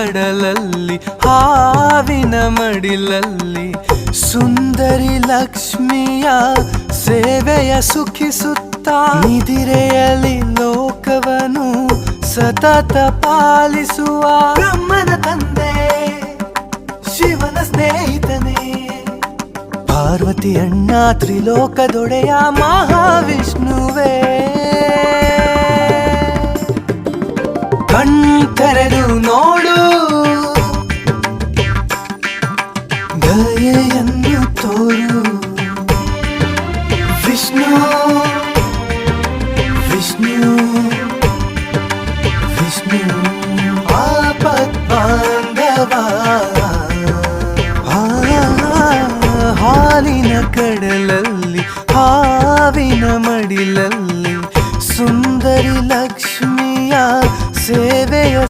ಕಡಲಲ್ಲಿ ಹಾವಿನ ಮಡಿಲಲ್ಲಿ ಸುಂದರಿ ಲಕ್ಷ್ಮಿಯ ಸೇವೆಯ ಸುಖಿಸುತ್ತಾ ನಿದಿರೆಯಲ್ಲಿ ಲೋಕವನು ಸತತ ಪಾಲಿಸುವ ಬ್ರಹ್ಮನ ತಂದೆ ಶಿವನ ಸ್ನೇಹಿತನೇ ಪಾರ್ವತಿ ಅಣ್ಣ ತ್ರಿಲೋಕದೊಡೆಯ ಮಹಾವಿಷ್ಣುವೇ ಕಣ್ತೆರೆದು ನೋಡು ದಯೆಯನ್ನು ತೋರು ವಿಷ್ಣು ವಿಷ್ಣು ವಿಷ್ಣು ಆಪತ್ಪಾಂಡವ